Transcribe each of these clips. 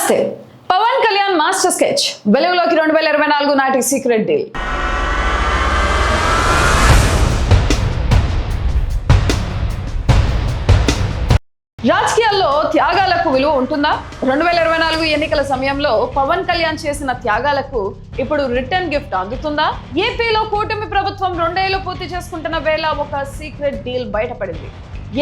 నమస్తే. Pawan Kalyan master sketch వెలుగులోకి 2024 నాటి సీక్రెట్ డీల్. రాజకీయాల్లో త్యాగాలకు విలువ ఉంటుందా? 2024 ఎన్నికల సమయంలో పవన్ కళ్యాణ్ చేసిన త్యాగాలకు ఇప్పుడు రిటర్న్ గిఫ్ట్ అందుతుందా? ఏపీలో కూటమి ప్రభుత్వం 2 ఏళ్లు పూర్తి చేసుకుంటున్న వేళ ఒక సీక్రెట్ డీల్ బయటపడింది.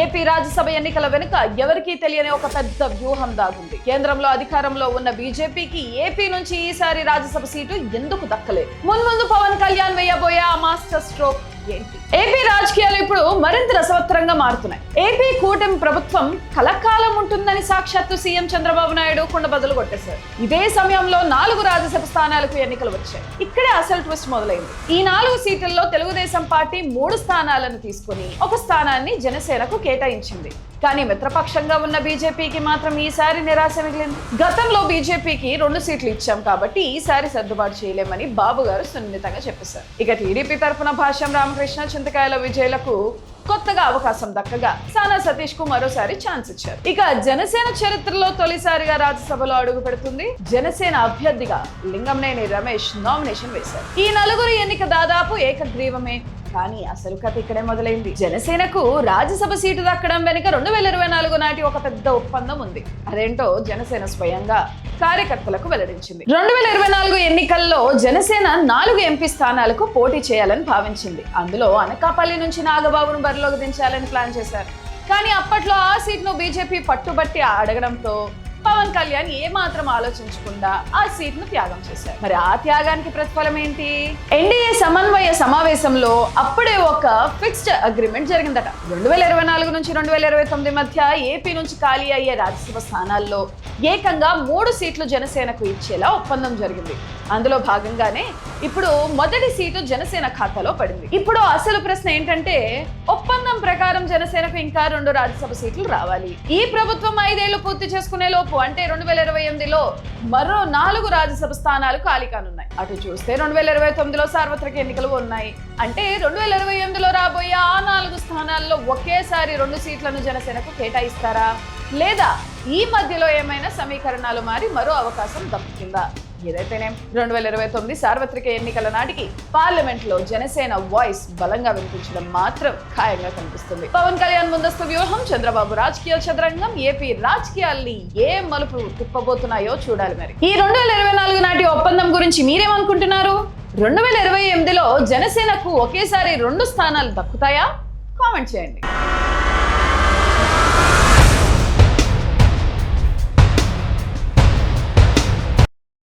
ఏపీ రాజ్యసభ ఎన్నికల వెనుక ఎవరికీ తెలియని ఒక పెద్ద వ్యూహం దాగుంది. కేంద్రంలో అధికారంలో ఉన్న బీజేపీకి ఏపీ నుంచి ఈసారి రాజ్యసభ సీటు ఎందుకు దక్కలేదు? మున్ముందు పవన్ కళ్యాణ్ వేయబోయే ఆ మాస్టర్ స్ట్రోక్ ఏంటి? ఏపీ రాజకీయాలు ఇప్పుడు మరింత రసవత్తరంగా మారుతున్నాయి. ఏపీ కూటమి ప్రభుత్వం కలకాలం ఉంటుందని సాక్షాత్తు సీఎం చంద్రబాబు నాయుడు కుండబద్దలు కొట్టేశారు. ఇదే సమయంలో 4 రాజ్యసభ స్థానాలకు ఎన్నికలు వచ్చాయి. ఇక్కడే అసలు ట్విస్ట్ మొదలైంది. ఈ 4 సీట్లలో తెలుగుదేశం పార్టీ 3 స్థానాలను తీసుకుని ఒక స్థానాన్ని జనసేనకు కేటాయించింది. కానీ మిత్రపక్షంగా ఉన్న బీజేపీకి మాత్రం ఈసారి నిరాశ మిగిలింది. గతంలో బీజేపీకి 2 సీట్లు ఇచ్చాం కాబట్టి ఈసారి సర్దుబాటు చేయలేమని బాబు గారు సున్నితంగా చెప్పేశారు. ఇక టీడీపీ తరఫున భాష్యం రామకృష్ణ, చింతకాయల విజయ్లకు కొత్తగా అవకాశం దక్కగా సానా సతీష్ కు మరోసారి ఛాన్స్ ఇచ్చారు. ఇక జనసేన చరిత్రలో తొలిసారిగా రాజ్యసభలో అడుగు పెడుతుంది. జనసేన అభ్యర్థిగా లింగంనేని రమేష్ నామినేషన్ వేశారు. ఈ 4 ఎన్నిక దాదాపు ఏకగ్రీవమే. కానీ అసలు కథ ఇక్కడే మొదలైంది. జనసేనకు రాజ్యసభ సీటు దక్కడం వెనుక 2024 నాటి ఒక పెద్ద ఒప్పందం ఉంది. అదేంటో జనసేన స్వయంగా కార్యకర్తలకు వెల్లడించింది. 2024 ఎన్నికల్లో జనసేన 4 ఎంపీ స్థానాలకు పోటీ చేయాలని భావించింది. అందులో అనకాపల్లి నుంచి నాగబాబును బరిలోకి దించాలని ప్లాన్ చేశారు. కానీ అప్పట్లో ఆ సీట్ను బీజేపీ పట్టుబట్టి అడగడంతో పవన్ కళ్యాణ్ ఏమాత్రం ఆలోచించకుండా ఆ సీట్ను త్యాగం చేశారు. మరి ఆ త్యాగానికి ప్రతిఫలం ఏంటి? ఎన్డీఏ సమన్వయ సమావేశంలో అప్పుడే ఒక ఫిక్స్డ్ అగ్రిమెంట్ జరిగిందట. 2024 నుంచి 2029 మధ్య ఏపీ నుంచి ఖాళీ అయ్యే రాజ్యసభ స్థానాల్లో ఏకంగా 3 సీట్లు జనసేనకు ఇచ్చేలా ఒప్పందం జరిగింది. అందులో భాగంగానే ఇప్పుడు మొదటి సీటు జనసేన ఖాతాలో పడింది. ఇప్పుడు అసలు ప్రశ్న ఏంటంటే, ఒప్పందం ప్రకారం జనసేనకు ఇంకా 2 రాజ్యసభ సీట్లు రావాలి. ఈ ప్రభుత్వం 5 ఏళ్లు పూర్తి చేసుకునే లోపు అంటే 2028లో మరో 4 రాజ్యసభ స్థానాలు ఖాళీ కానున్నాయి. అటు చూస్తే 2029లో సార్వత్రిక ఎన్నికలు ఉన్నాయి. అంటే 2028లో రాబోయే ఆ 4 స్థానాల్లో ఒకేసారి 2 సీట్లను జనసేనకు కేటాయిస్తారా? లేదా ఈ మధ్యలో ఏమైనా సమీకరణాలు మారి మరో అవకాశం దక్కుతుందా? ఏదైతేనే 2029 సార్వత్రిక ఎన్నికల నాటికి పార్లమెంట్ లో జనసేన వాయిస్ బలంగా వినిపించడం మాత్రం ఖాయంగా కనిపిస్తుంది. పవన్ కళ్యాణ్ ముందస్తు వ్యూహం, చంద్రబాబు రాజకీయ చదరంగం ఏపీ రాజకీయాల్ని ఏ మలుపు తిప్పబోతున్నాయో చూడాలి. మరి ఈ 2024 నాటి ఒప్పందం గురించి మీరేమనుకుంటున్నారు? 2028లో జనసేనకు ఒకేసారి 2 స్థానాలు దక్కుతాయా? కామెంట్ చేయండి.